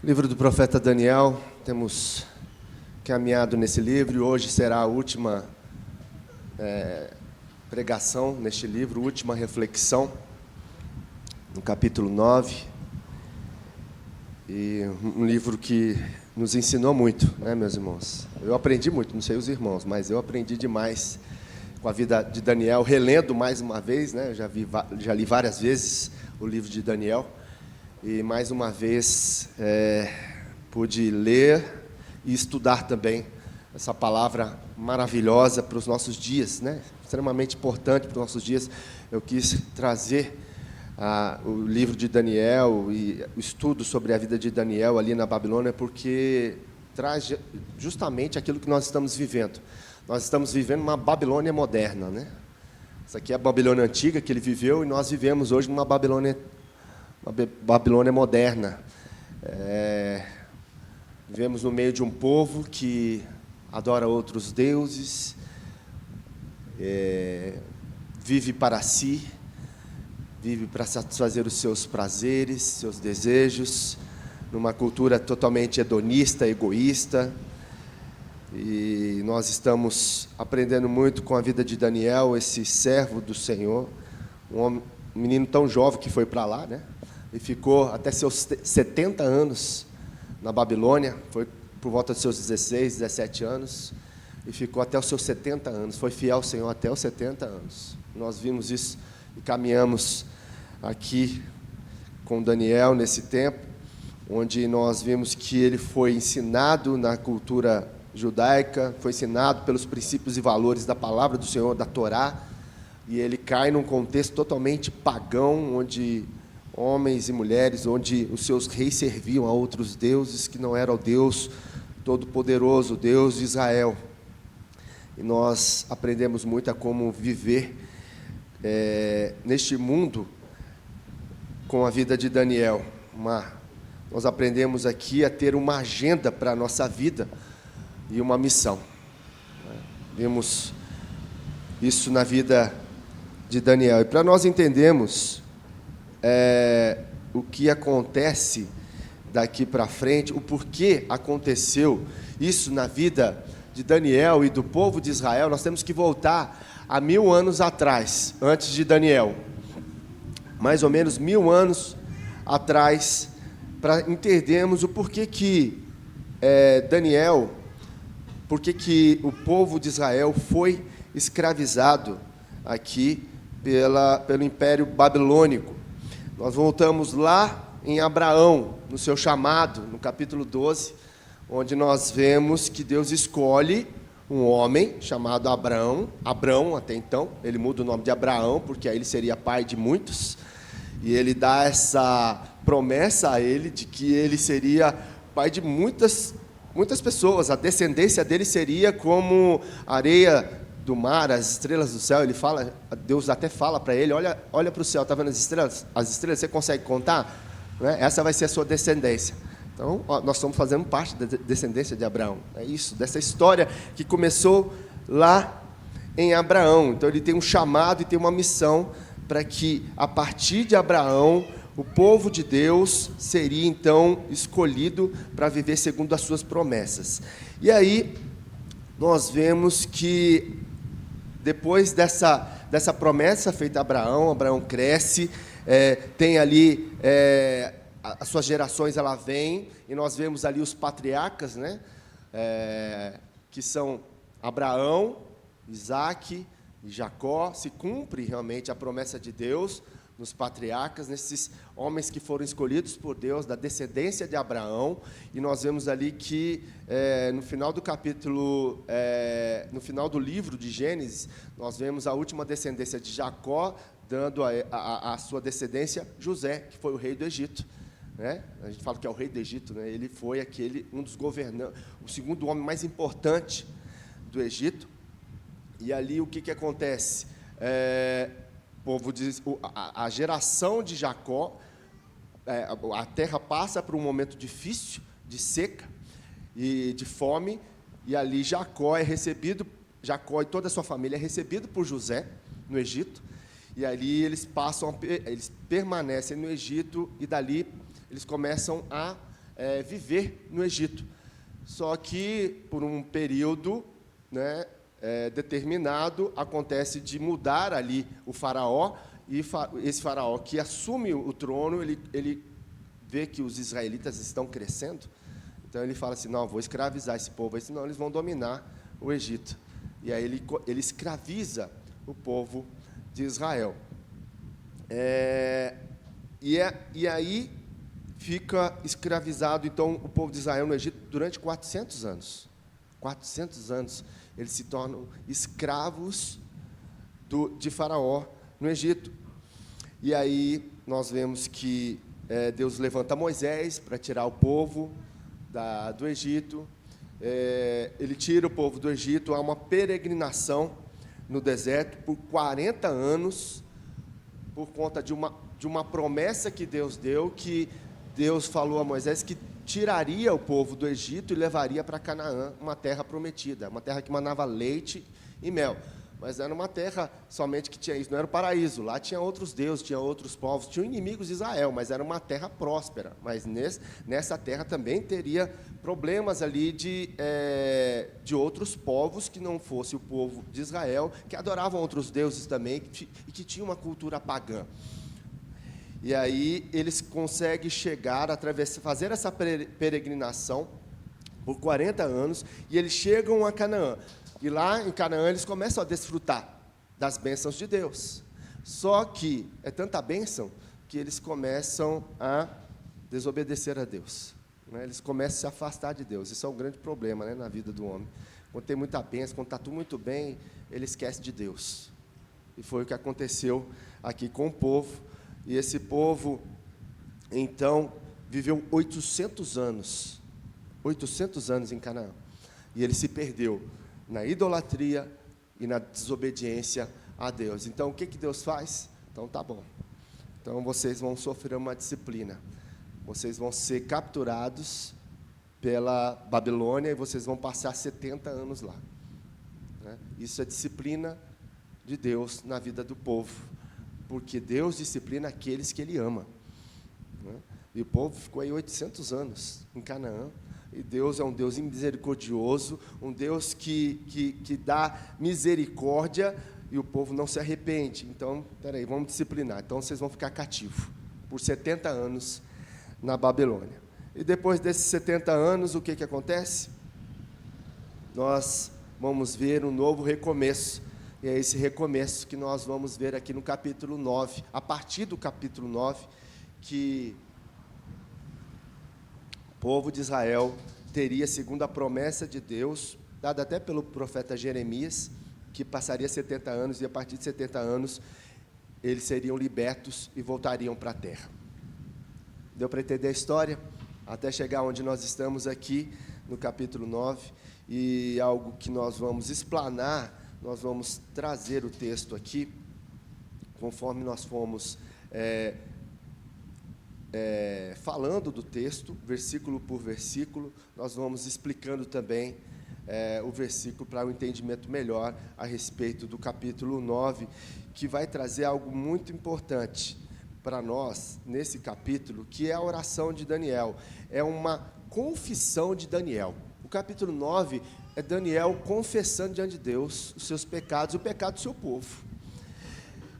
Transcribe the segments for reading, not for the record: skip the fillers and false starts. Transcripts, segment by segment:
Livro do profeta Daniel, temos caminhado nesse livro e hoje será a última pregação neste livro, última reflexão, no capítulo 9. E um livro que nos ensinou muito, né, meus irmãos? Eu aprendi muito, não sei os irmãos, mas eu aprendi demais com a vida de Daniel, relendo mais uma vez, né? Eu já li várias vezes o livro de Daniel. E, mais uma vez, pude ler e estudar também essa palavra maravilhosa para os nossos dias, né? Extremamente importante para os nossos dias. Eu quis trazer o livro de Daniel e o estudo sobre a vida de Daniel ali na Babilônia, porque traz justamente aquilo que nós estamos vivendo. Nós estamos vivendo uma Babilônia moderna, né? Essa aqui é a Babilônia antiga que ele viveu e nós vivemos hoje numa Babilônia moderna. Vivemos no meio de um povo que adora outros deuses, vive para si, vive para satisfazer os seus prazeres, seus desejos, numa cultura totalmente hedonista, egoísta. E nós estamos aprendendo muito com a vida de Daniel, esse servo do Senhor, um menino tão jovem que foi para lá, né? E ficou até seus 70 anos na Babilônia, foi por volta dos seus 16, 17 anos, e ficou até os seus 70 anos, foi fiel ao Senhor até os 70 anos. Nós vimos isso e caminhamos aqui com Daniel nesse tempo, onde nós vimos que ele foi ensinado na cultura judaica, foi ensinado pelos princípios e valores da palavra do Senhor, da Torá, e ele cai num contexto totalmente pagão, onde homens e mulheres, onde os seus reis serviam a outros deuses que não era o Deus Todo-Poderoso, o Deus de Israel. E nós aprendemos muito a como viver neste mundo com a vida de Daniel. Nós aprendemos aqui a ter uma agenda para a nossa vida e uma missão. Vimos isso na vida de Daniel. E para nós entendermos o que acontece daqui para frente, o porquê aconteceu isso na vida de Daniel e do povo de Israel, nós temos que voltar a 1000 anos atrás, antes de Daniel. Mais ou menos 1000 anos atrás, para entendermos o porquê que Daniel, porquê que o povo de Israel foi escravizado aqui pelo Império Babilônico. Nós voltamos lá em Abraão, no seu chamado, no capítulo 12, onde nós vemos que Deus escolhe um homem chamado Abrão, até então, ele muda o nome de Abraão, porque aí ele seria pai de muitos, e ele dá essa promessa a ele, de que ele seria pai de muitas pessoas, a descendência dele seria como areia do mar, as estrelas do céu. Ele fala, Deus até fala para ele, olha para o céu, está vendo as estrelas? As estrelas, você consegue contar? Né? Essa vai ser a sua descendência. Então, nós estamos fazendo parte da descendência de Abraão. É isso, dessa história que começou lá em Abraão. Então, ele tem um chamado e tem uma missão para que, a partir de Abraão, o povo de Deus seria, então, escolhido para viver segundo as suas promessas. E aí, nós vemos que, depois dessa promessa feita a Abraão cresce, tem ali as suas gerações, ela vem, e nós vemos ali os patriarcas, né, que são Abraão, Isaque e Jacó. Se cumpre realmente a promessa de Deus nos patriarcas, nesses homens que foram escolhidos por Deus, da descendência de Abraão. E nós vemos ali que, no final do capítulo, no final do livro de Gênesis, nós vemos a última descendência de Jacó, dando a sua descendência José, que foi o rei do Egito. Né? A gente fala que é o rei do Egito, né? Ele foi um dos governantes, o segundo homem mais importante do Egito. E ali o que acontece? A geração de Jacó, a terra passa por um momento difícil, de seca e de fome, e ali Jacó e toda a sua família é recebido por José no Egito, e ali eles permanecem no Egito, e dali eles começam a viver no Egito. Só que, por um período, né, determinado, acontece de mudar ali o faraó, e esse faraó que assume o trono, ele vê que os israelitas estão crescendo, então ele fala assim, não, vou escravizar esse povo, senão eles vão dominar o Egito. E aí ele escraviza o povo de Israel. E aí fica escravizado, então, o povo de Israel no Egito durante 400 anos. 400 anos eles se tornam escravos de Faraó no Egito. E aí nós vemos que Deus levanta Moisés para tirar o povo do Egito. Ele tira o povo do Egito, há uma peregrinação no deserto por 40 anos, por conta de uma promessa que Deus deu, que Deus falou a Moisés que tiraria o povo do Egito e levaria para Canaã, uma terra prometida, uma terra que manava leite e mel. Mas era uma terra somente que tinha isso, não era o paraíso. Lá tinha outros deuses, tinha outros povos, tinham inimigos de Israel, mas era uma terra próspera. Mas nessa terra também teria problemas ali de outros povos que não fosse o povo de Israel, que adoravam outros deuses também e que tinham uma cultura pagã. E aí eles conseguem chegar, fazer essa peregrinação por 40 anos, e eles chegam a Canaã. E lá em Canaã eles começam a desfrutar das bênçãos de Deus. Só que é tanta bênção que eles começam a desobedecer a Deus. Né? Eles começam a se afastar de Deus. Isso é um grande problema, né, na vida do homem. Quando tem muita bênção, quando está tudo muito bem, ele esquece de Deus. E foi o que aconteceu aqui com o povo. E esse povo, então, viveu 800 anos em Canaã. E ele se perdeu na idolatria e na desobediência a Deus. Então, o que Deus faz? Então, tá bom. Então, vocês vão sofrer uma disciplina. Vocês vão ser capturados pela Babilônia e vocês vão passar 70 anos lá. Né? Isso é disciplina de Deus na vida do povo. Porque Deus disciplina aqueles que Ele ama. Né? E o povo ficou aí 800 anos em Canaã. E Deus é um Deus misericordioso, um Deus que dá misericórdia, e o povo não se arrepende. Então, peraí, vamos disciplinar. Então, vocês vão ficar cativos por 70 anos na Babilônia. E depois desses 70 anos, o que acontece? Nós vamos ver um novo recomeço. E é esse recomeço que nós vamos ver aqui no capítulo 9, a partir do capítulo 9, que o povo de Israel teria, segundo a promessa de Deus, dada até pelo profeta Jeremias, que passaria 70 anos, e a partir de 70 anos, eles seriam libertos e voltariam para a terra. Deu para entender a história? Até chegar onde nós estamos aqui, no capítulo 9, e algo que nós vamos explanar. Nós vamos trazer o texto aqui, conforme nós fomos falando do texto, versículo por versículo, nós vamos explicando também o versículo para um entendimento melhor a respeito do capítulo 9, que vai trazer algo muito importante para nós, nesse capítulo, que é a oração de Daniel. É uma confissão de Daniel. O capítulo 9 é Daniel confessando diante de Deus os seus pecados e o pecado do seu povo.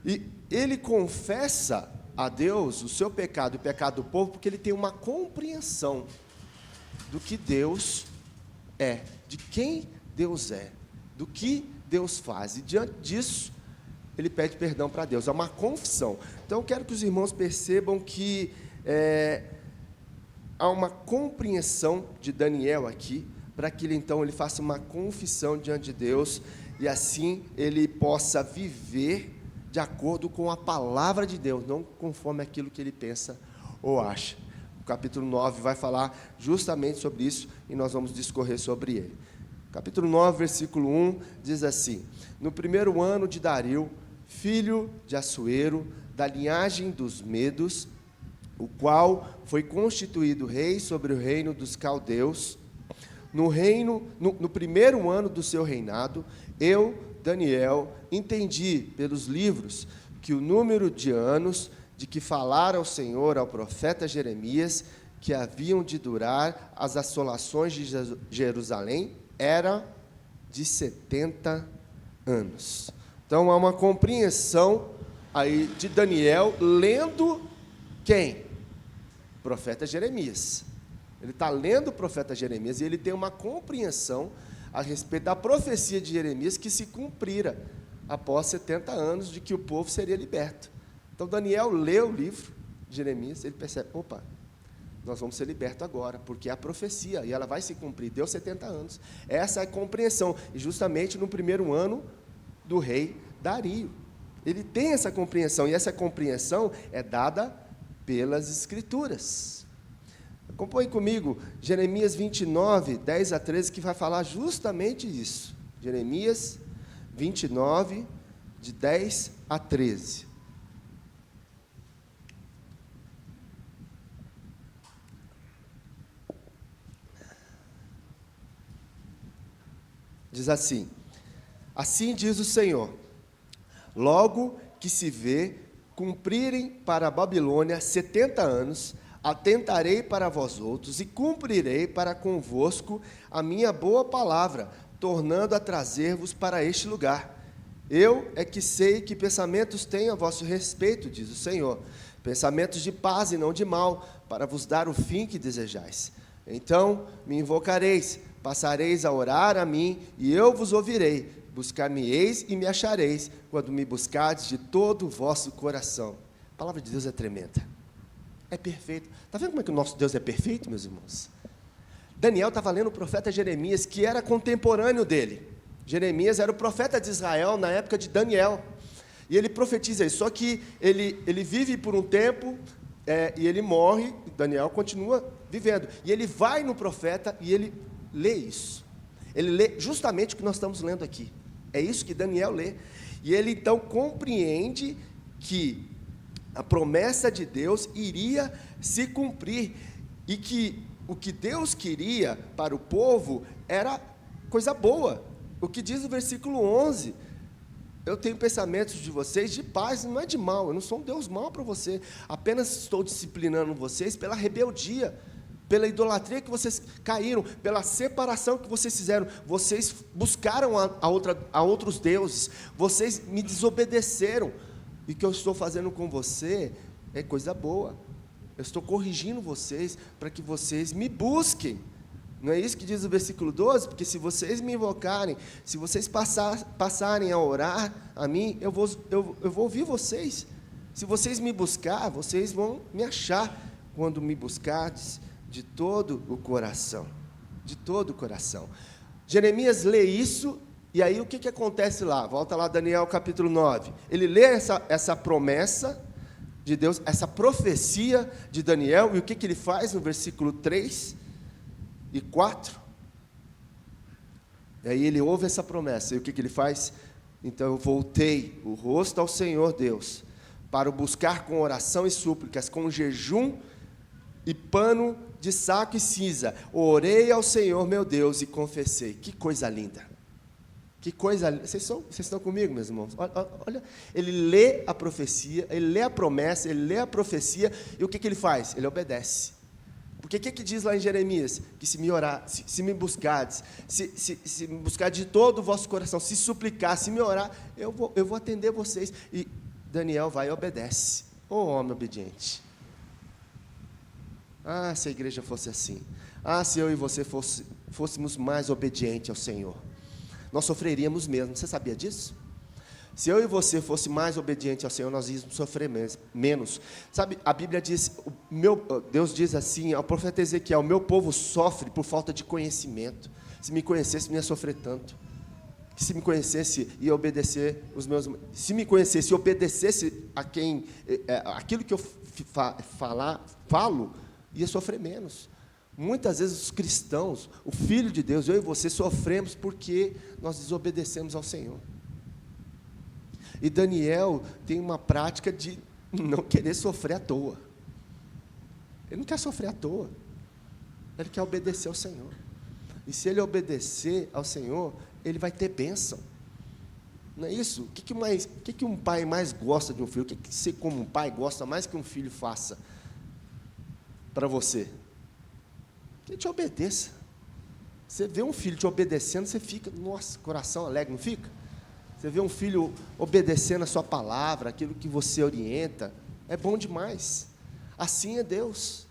E ele confessa a Deus o seu pecado e o pecado do povo porque ele tem uma compreensão do que Deus é, de quem Deus é, do que Deus faz. E diante disso, ele pede perdão para Deus. É uma confissão. Então, eu quero que os irmãos percebam que há uma compreensão de Daniel aqui, para que ele faça uma confissão diante de Deus, e assim ele possa viver de acordo com a palavra de Deus, não conforme aquilo que ele pensa ou acha. O capítulo 9 vai falar justamente sobre isso, e nós vamos discorrer sobre ele. Capítulo 9, versículo 1, diz assim: no primeiro ano de Dario, filho de Assuero, da linhagem dos Medos, o qual foi constituído rei sobre o reino dos caldeus, no primeiro ano do seu reinado, eu, Daniel, entendi pelos livros que o número de anos de que falara o Senhor ao profeta Jeremias, que haviam de durar as assolações de Jerusalém era de 70 anos. Então, há uma compreensão aí de Daniel lendo quem? O profeta Jeremias. Ele está lendo o profeta Jeremias e ele tem uma compreensão a respeito da profecia de Jeremias que se cumprira após 70 anos de que o povo seria liberto. Então, Daniel lê o livro de Jeremias, ele percebe, opa, nós vamos ser libertos agora, porque é a profecia, e ela vai se cumprir, deu 70 anos. Essa é a compreensão, e justamente no primeiro ano do rei Dario. Ele tem essa compreensão, e essa compreensão é dada pelas Escrituras. Acompanhe comigo, Jeremias 29, 10 a 13, que vai falar justamente isso. Jeremias 29, de 10 a 13. Diz assim: assim diz o Senhor, logo que se vê cumprirem para a Babilônia 70 anos, atentarei para vós outros e cumprirei para convosco a minha boa palavra, tornando a trazer-vos para este lugar. Eu é que sei que pensamentos tenho a vosso respeito, diz o Senhor, pensamentos de paz e não de mal, para vos dar o fim que desejais. Então me invocareis, passareis a orar a mim, e eu vos ouvirei. Buscar-me-eis e me achareis, quando me buscardes de todo o vosso coração. A palavra de Deus é tremenda. É perfeito. Está vendo como é que o nosso Deus é perfeito, meus irmãos? Daniel estava lendo o profeta Jeremias, que era contemporâneo dele. Jeremias era o profeta de Israel na época de Daniel. E ele profetiza isso, só que ele vive por um tempo, e ele morre, Daniel continua vivendo. E ele vai no profeta e ele lê isso. Ele lê justamente o que nós estamos lendo aqui. É isso que Daniel lê. E ele então compreende que a promessa de Deus iria se cumprir e que o que Deus queria para o povo era coisa boa. O que diz o versículo 11: eu tenho pensamentos de vocês de paz, não é de mal, eu não sou um Deus mau para você, apenas estou disciplinando vocês pela rebeldia, pela idolatria que vocês caíram, pela separação que vocês fizeram. Vocês buscaram a outros deuses, vocês me desobedeceram, e o que eu estou fazendo com você é coisa boa. Eu estou corrigindo vocês para que vocês me busquem. Não é isso que diz o versículo 12? Porque se vocês me invocarem, se vocês passarem a orar a mim, eu vou ouvir vocês. Se vocês me buscar, vocês vão me achar, quando me buscardes de todo o coração. De todo o coração. Jeremias lê isso, e aí o que acontece lá? Volta lá, Daniel capítulo 9. Ele lê essa promessa de Deus, essa profecia de Daniel, e o que ele faz no versículo 3 e 4? E aí ele ouve essa promessa, e o que ele faz? Então eu voltei o rosto ao Senhor Deus, para o buscar com oração e súplicas, com jejum e pano de saco e cinza. Orei ao Senhor meu Deus e confessei. Que coisa linda! Que coisa linda! Vocês estão comigo, meus irmãos? Olha, ele lê a profecia, ele lê a promessa, ele lê a profecia, e o que ele faz? Ele obedece. Porque o que diz lá em Jeremias? Que se me orar, se me buscardes, se me buscar de todo o vosso coração, se suplicar, se me orar, eu vou atender vocês. E Daniel vai e obedece. Ô homem obediente. Ah, se a igreja fosse assim. Ah, se eu e você fôssemos mais obedientes ao Senhor. Nós sofreríamos mesmo. Você sabia disso? Se eu e você fosse mais obedientes ao Senhor, nós íamos sofrer menos. Sabe, a Bíblia diz, Deus diz assim ao profeta Ezequiel: o meu povo sofre por falta de conhecimento. Se me conhecesse, não ia sofrer tanto. Se me conhecesse e obedecer se me conhecesse e obedecesse a quem, aquilo que eu falo, ia sofrer menos. Muitas vezes os cristãos, o Filho de Deus, eu e você, sofremos porque nós desobedecemos ao Senhor. E Daniel tem uma prática de não querer sofrer à toa. Ele não quer sofrer à toa. Ele quer obedecer ao Senhor. E se ele obedecer ao Senhor, ele vai ter bênção. Não é isso? O que um pai mais gosta de um filho? O que você, como um pai, gosta mais que um filho faça para você? Que ele te obedeça. Você vê um filho te obedecendo, você fica, nossa, coração alegre, não fica? Você vê um filho obedecendo a sua palavra, aquilo que você orienta, é bom demais. Assim é Deus.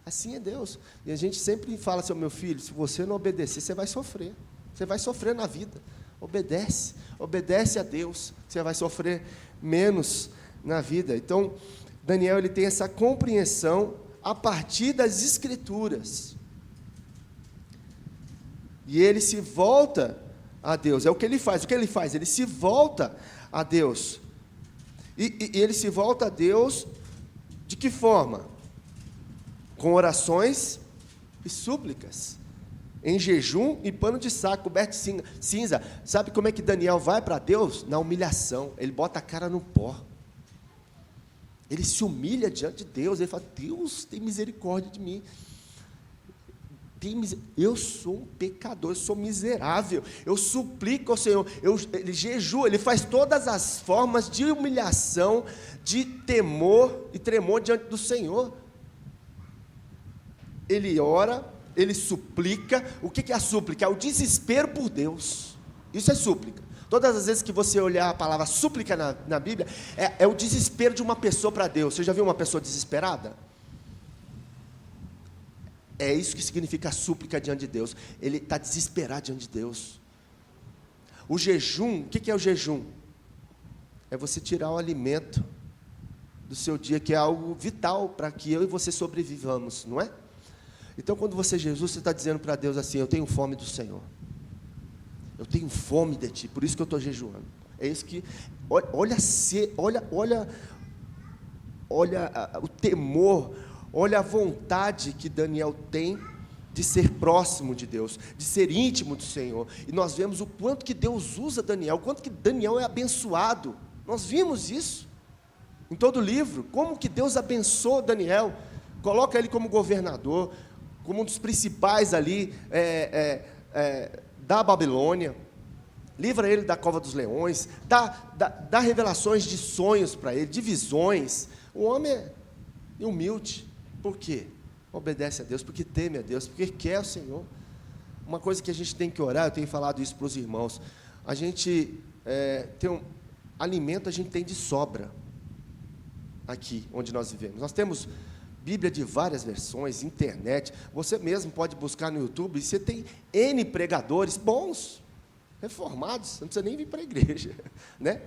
Assim é Deus. E a gente sempre fala assim, meu filho, se você não obedecer, você vai sofrer. Você vai sofrer na vida. Obedece. Obedece a Deus. Você vai sofrer menos na vida. Então, Daniel, ele tem essa compreensão a partir das Escrituras. E ele se volta a Deus. É o que ele faz. O que ele faz? Ele se volta a Deus. E ele se volta a Deus de que forma? Com orações e súplicas, em jejum e pano de saco, coberto de cinza. Sabe como é que Daniel vai para Deus? Na humilhação. Ele bota a cara no pó. Ele se humilha diante de Deus. Ele fala, Deus, tem misericórdia de mim. Eu sou um pecador, eu sou miserável, eu suplico ao Senhor, ele jejua, ele faz todas as formas de humilhação, de temor e tremor diante do Senhor. Ele ora, ele suplica. O que é a súplica? É o desespero por Deus. Isso é súplica. Todas as vezes que você olhar a palavra súplica na Bíblia, é o desespero de uma pessoa para Deus. Você já viu uma pessoa desesperada? É isso que significa a súplica diante de Deus. Ele está desesperado diante de Deus. O jejum, o que é o jejum? É você tirar o alimento do seu dia, que é algo vital para que eu e você sobrevivamos, não é? Então, quando você Jesus, você está dizendo para Deus assim, eu tenho fome do Senhor. Eu tenho fome de Ti, por isso que eu estou jejuando. É isso que, olha o temor, olha a vontade que Daniel tem de ser próximo de Deus, de ser íntimo do Senhor. E nós vemos o quanto que Deus usa Daniel, o quanto que Daniel é abençoado. Nós vimos isso em todo o livro, como que Deus abençoou Daniel, coloca ele como governador, como um dos principais ali da Babilônia, livra ele da cova dos leões, dá revelações de sonhos para ele, de visões. O homem é humilde. Por quê? Obedece a Deus, porque teme a Deus, porque quer o Senhor. Uma coisa que a gente tem que orar, eu tenho falado isso para os irmãos, a gente alimento a gente tem de sobra, aqui onde nós vivemos. Nós temos Bíblia de várias versões, internet, você mesmo pode buscar no YouTube, e você tem N pregadores bons, reformados, não precisa nem vir para a igreja, né?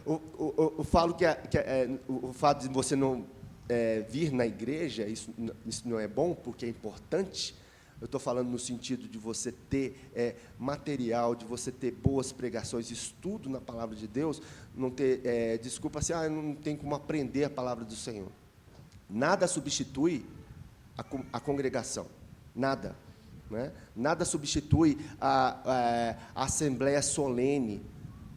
Eu falo o fato de você não vir na igreja, isso não é bom, porque é importante. Eu estou falando no sentido de você ter material, de você ter boas pregações, estudo na palavra de Deus, não ter desculpa assim, eu não tenho como aprender a palavra do Senhor. Nada substitui a congregação, nada, né? Nada substitui a assembleia solene,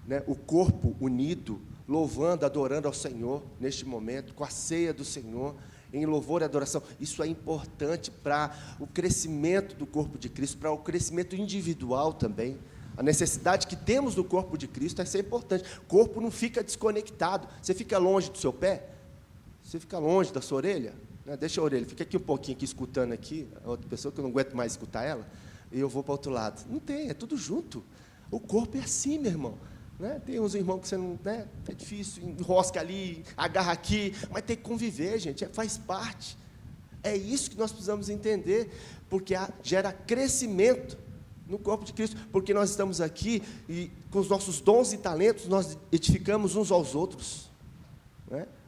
né? O corpo unido, louvando, adorando ao Senhor, neste momento, com a ceia do Senhor, em louvor e adoração. Isso é importante para o crescimento do corpo de Cristo, para o crescimento individual também. A necessidade que temos do corpo de Cristo é ser importante. O corpo não fica desconectado. Você fica longe do seu pé? Você fica longe da sua orelha? Deixa a orelha, fica aqui um pouquinho aqui, escutando aqui, a outra pessoa que eu não aguento mais escutar ela, e eu vou para o outro lado. Não tem, é tudo junto. O corpo é assim, meu irmão. Tem uns irmãos que você não... é difícil, enrosca ali, agarra aqui, mas tem que conviver, gente, faz parte. É isso que nós precisamos entender, porque gera crescimento no corpo de Cristo, porque nós estamos aqui e com os nossos dons e talentos, nós edificamos uns aos outros.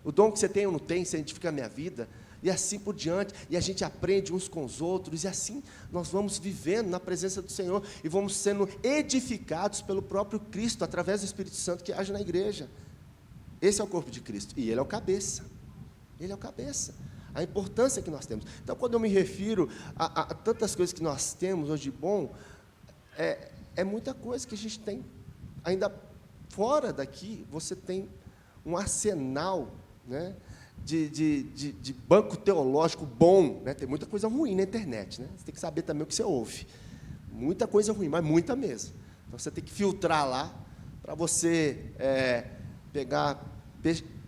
O dom que você tem ou não tem, você edifica a minha vida, e assim por diante, e a gente aprende uns com os outros, e assim nós vamos vivendo na presença do Senhor, e vamos sendo edificados pelo próprio Cristo, através do Espírito Santo que age na igreja. Esse é o corpo de Cristo, e Ele é o cabeça, Ele é o cabeça, a importância que nós temos. Então, quando eu me refiro a tantas coisas que nós temos hoje de bom, é muita coisa que a gente tem, ainda fora daqui, você tem um arsenal, né, de banco teológico bom, né? Tem muita coisa ruim na internet, né? Você tem que saber também o que você ouve. Muita coisa ruim, mas muita mesmo. Então, você tem que filtrar lá, para você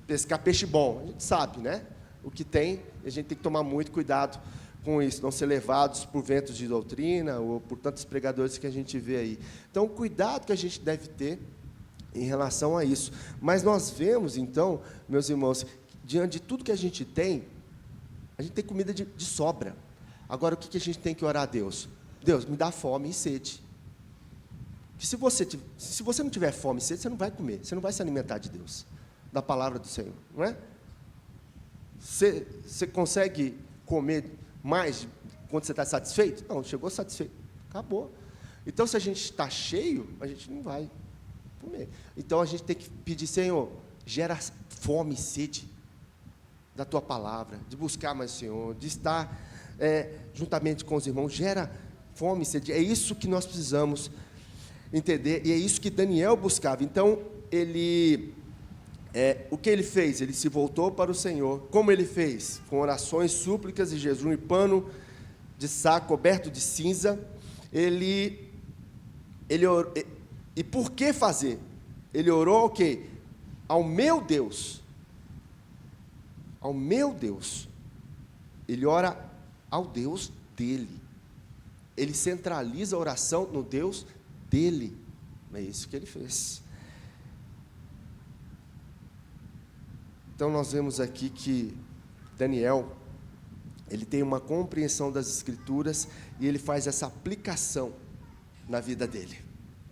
pescar peixe bom. A gente sabe, né? O que tem, e a gente tem que tomar muito cuidado com isso, não ser levados por ventos de doutrina ou por tantos pregadores que a gente vê aí. Então, o cuidado que a gente deve ter em relação a isso. Mas nós vemos, então, meus irmãos, diante de tudo que a gente tem comida de sobra. Agora, o que a gente tem que orar a Deus? Deus, me dá fome e sede. Que se você não tiver fome e sede, você não vai comer, você não vai se alimentar de Deus, da palavra do Senhor, não é? Você consegue comer mais quando você está satisfeito? Não, chegou satisfeito, acabou. Então, se a gente está cheio, a gente não vai comer. Então, a gente tem que pedir, Senhor, gera fome e sede da Tua palavra, de buscar mais o Senhor, de estar juntamente com os irmãos, gera fome e sede. É isso que nós precisamos entender, e é isso que Daniel buscava. Então, o que ele fez? Ele se voltou para o Senhor. Como ele fez? Com orações, súplicas e jejum e pano de saco coberto de cinza. Ele orou. E por que fazer? Ele orou ao quê? Ao meu Deus. Ao meu Deus. Ele ora ao Deus dele. Ele centraliza a oração no Deus dele. É isso que ele fez. Então, nós vemos aqui que Daniel, ele tem uma compreensão das Escrituras e ele faz essa aplicação na vida dele.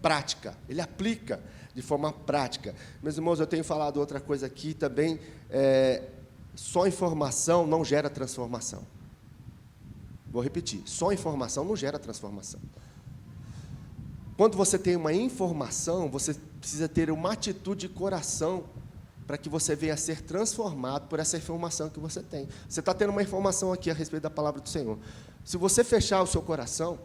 Prática, ele aplica de forma prática. Meus irmãos, eu tenho falado outra coisa aqui também, só informação não gera transformação. Vou repetir, só informação não gera transformação. Quando você tem uma informação, você precisa ter uma atitude de coração para que você venha a ser transformado por essa informação que você tem. Você está tendo uma informação aqui a respeito da palavra do Senhor. Se você fechar o seu coração,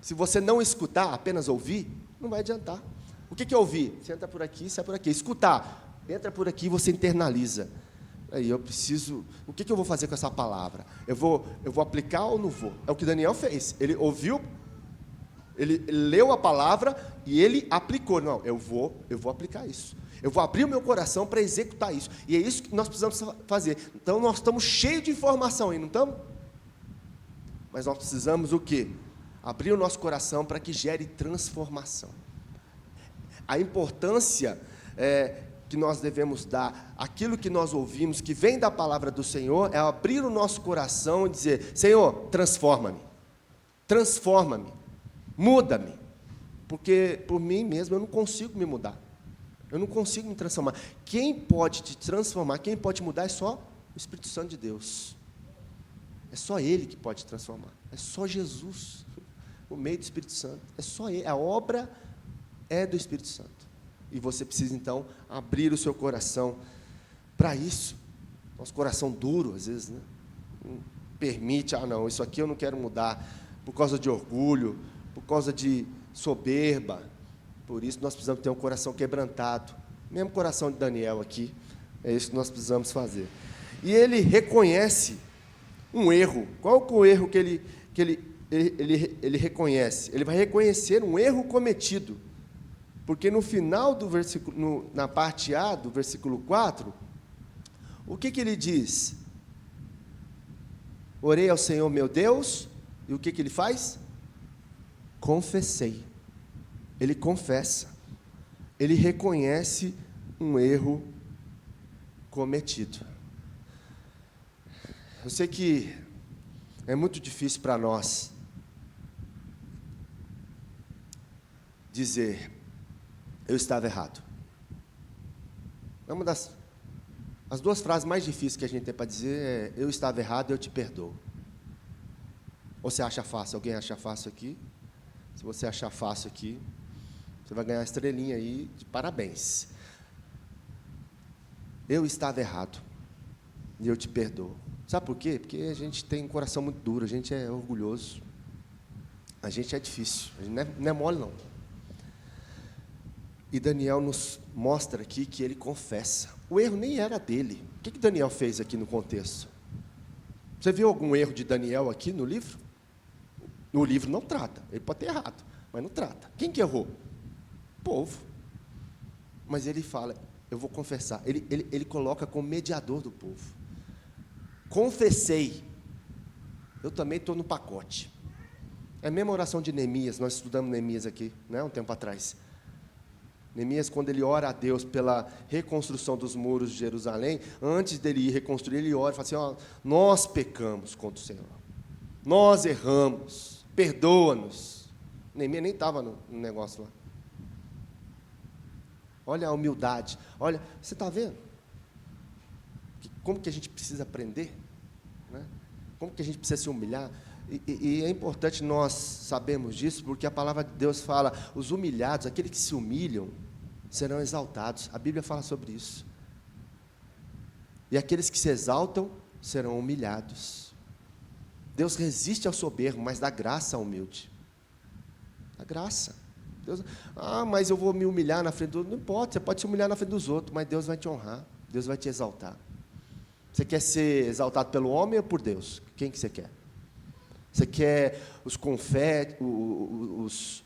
se você não escutar, apenas ouvir, não vai adiantar. O que é ouvir? Você entra por aqui, sai por aqui. Escutar, entra por aqui, você internaliza. Aí eu preciso... O que eu vou fazer com essa palavra? Eu vou aplicar ou não vou? É o que Daniel fez. Ele ouviu, ele leu a palavra e ele aplicou. Não, eu vou aplicar isso. Eu vou abrir o meu coração para executar isso. E é isso que nós precisamos fazer. Então, nós estamos cheios de informação aí, não estamos? Mas nós precisamos o quê? Abrir o nosso coração para que gere transformação. A importância que nós devemos dar, aquilo que nós ouvimos, que vem da palavra do Senhor, é abrir o nosso coração e dizer, Senhor, transforma-me, muda-me, porque por mim mesmo eu não consigo me mudar. Eu não consigo me transformar. Quem pode te transformar, quem pode mudar é só o Espírito Santo de Deus. É só Ele que pode transformar. É só Jesus, o meio do Espírito Santo. É só Ele. A obra é do Espírito Santo. E você precisa, então, abrir o seu coração para isso. Nosso coração duro, às vezes, né? Não permite, não, isso aqui eu não quero mudar, por causa de orgulho, por causa de soberba. Por isso, nós precisamos ter um coração quebrantado. Mesmo coração de Daniel aqui, é isso que nós precisamos fazer. E ele reconhece um erro. Qual é o erro que ele reconhece? Ele vai reconhecer um erro cometido. Porque no final do versículo, na parte A do versículo 4, o que ele diz? Orei ao Senhor meu Deus, e o que ele faz? Confessei. Ele confessa, ele reconhece um erro cometido. Eu sei que é muito difícil para nós dizer, eu estava errado. É uma as duas frases mais difíceis que a gente tem para dizer é, eu estava errado, eu te perdoo. Ou você acha fácil? Alguém acha fácil aqui? Se você achar fácil aqui, você vai ganhar uma estrelinha aí de parabéns. Eu estava errado e eu te perdoo. Sabe por quê? Porque a gente tem um coração muito duro, a gente é orgulhoso, a gente é difícil, a gente não é mole, não. E Daniel nos mostra aqui que ele confessa. O erro nem era dele. O que Daniel fez aqui no contexto? Você viu algum erro de Daniel aqui no livro? No livro não trata, ele pode ter errado, mas não trata. Quem que errou? Povo. Mas ele fala, eu vou confessar. Ele coloca como mediador do povo. Confessei. eu também estou no pacote. É a mesma oração de Neemias, nós estudamos Neemias aqui, né, um tempo atrás. Neemias, quando ele ora a Deus pela reconstrução dos muros de Jerusalém, antes dele ir reconstruir, ele ora e fala assim, ó, nós pecamos contra o Senhor, nós erramos, perdoa-nos. Neemias nem estava no negócio lá. Olha a humildade, olha, você está vendo? Como que a gente precisa aprender? Né? Como que a gente precisa se humilhar? E é importante nós sabermos disso, porque a palavra de Deus fala, os humilhados, aqueles que se humilham, serão exaltados. A Bíblia fala sobre isso. E aqueles que se exaltam, serão humilhados. Deus resiste ao soberbo, mas dá graça ao humilde. Dá graça. Deus, mas eu vou me humilhar na frente do outro. Não importa, você pode se humilhar na frente dos outros, mas Deus vai te honrar, Deus vai te exaltar. Você quer ser exaltado pelo homem ou por Deus? Quem que você quer? Você quer os confetes,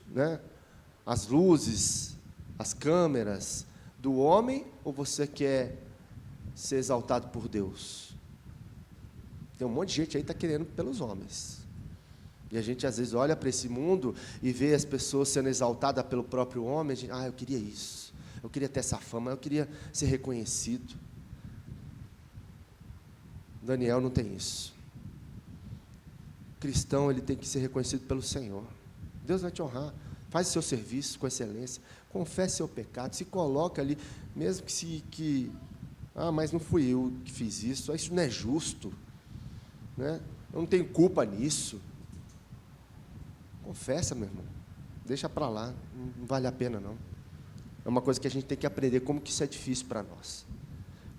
né, as luzes, as câmeras do homem, ou você quer ser exaltado por Deus? Tem um monte de gente aí que está querendo pelos homens. E a gente às vezes olha para esse mundo e vê as pessoas sendo exaltadas pelo próprio homem, a gente, eu queria isso, eu queria ter essa fama, eu queria ser reconhecido. Daniel não tem isso. O cristão, ele tem que ser reconhecido pelo Senhor. Deus vai te honrar. Faz o seu serviço com excelência. Confesse seu pecado. Se coloca ali, mesmo mas não fui eu que fiz isso. Isso não é justo, né? Eu não tenho culpa nisso. Confessa, meu irmão. Deixa para lá. Não vale a pena, não. É uma coisa que a gente tem que aprender, como que isso é difícil para nós.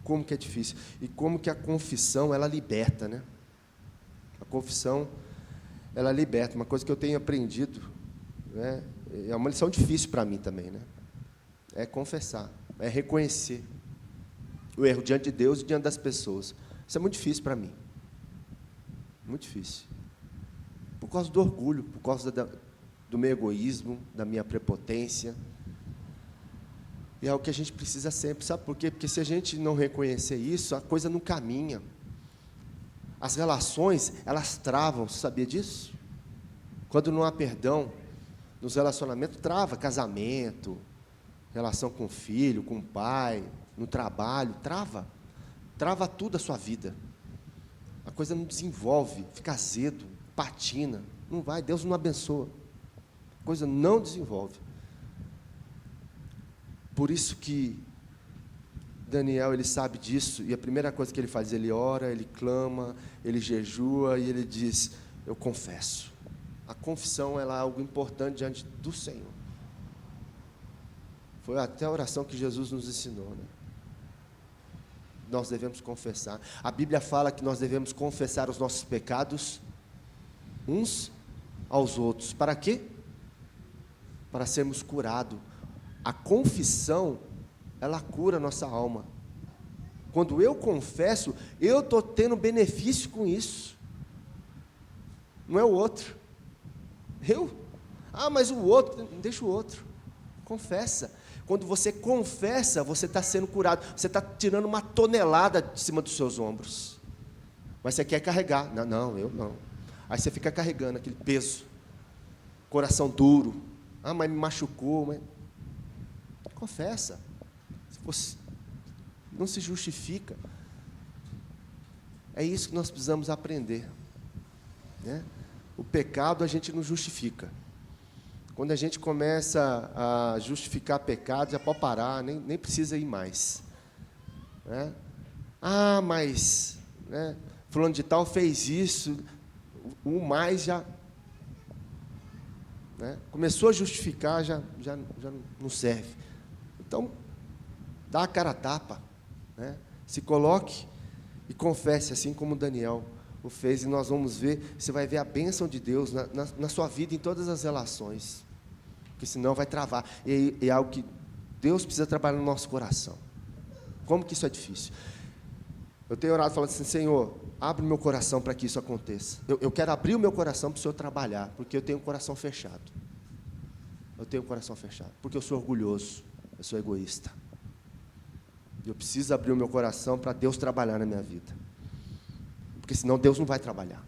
Como que é difícil. E como que a confissão, ela liberta, né? A confissão, ela liberta. Uma coisa que eu tenho aprendido, né? É uma lição difícil para mim também, né? É confessar, é reconhecer o erro diante de Deus e diante das pessoas. Isso é muito difícil para mim. Muito difícil. Por causa do orgulho, por causa do meu egoísmo, da minha prepotência. E é o que a gente precisa sempre, sabe por quê? Porque se a gente não reconhecer isso, a coisa não caminha. As relações, elas travam, você sabia disso? Quando não há perdão nos relacionamentos, trava casamento, relação com o filho, com o pai, no trabalho, trava tudo a sua vida. A coisa não desenvolve, fica azedo, patina, não vai, Deus não abençoa. A coisa não desenvolve. Por isso que Daniel, ele sabe disso, e a primeira coisa que ele faz, ele ora, ele clama, ele jejua, e ele diz, eu confesso. A confissão, ela é algo importante diante do Senhor. Foi até a oração que Jesus nos ensinou, né? Nós devemos confessar. A Bíblia fala que nós devemos confessar os nossos pecados uns aos outros. Para quê? Para sermos curados. A confissão, ela cura a nossa alma. Quando eu confesso, eu estou tendo benefício com isso. Não é o outro. Mas o outro, deixa o outro. Confessa. Quando você confessa, você está sendo curado. Você está tirando uma tonelada de cima dos seus ombros. Mas você quer carregar. Não, eu não. Aí você fica carregando aquele peso. Coração duro. Mas me machucou. Mas... Confessa. Você não se justifica. É isso que nós precisamos aprender, né? O pecado a gente não justifica. Quando a gente começa a justificar pecado, já pode parar, nem precisa ir mais, né? Mas, né, fulano de tal fez isso, o mais já, né, começou a justificar, já não serve. Então, dá a cara a tapa, né? Se coloque e confesse, assim como Daniel o fez, e nós vamos ver, você vai ver a bênção de Deus na sua vida, em todas as relações, porque senão vai travar, e é algo que Deus precisa trabalhar no nosso coração. Como que isso é difícil? Eu tenho orado falando assim, Senhor, abre o meu coração para que isso aconteça. Eu quero abrir o meu coração para o Senhor trabalhar, porque eu tenho um coração fechado. Eu tenho um coração fechado, porque eu sou orgulhoso, eu sou egoísta. Eu preciso abrir o meu coração para Deus trabalhar na minha vida. Porque senão Deus não vai trabalhar.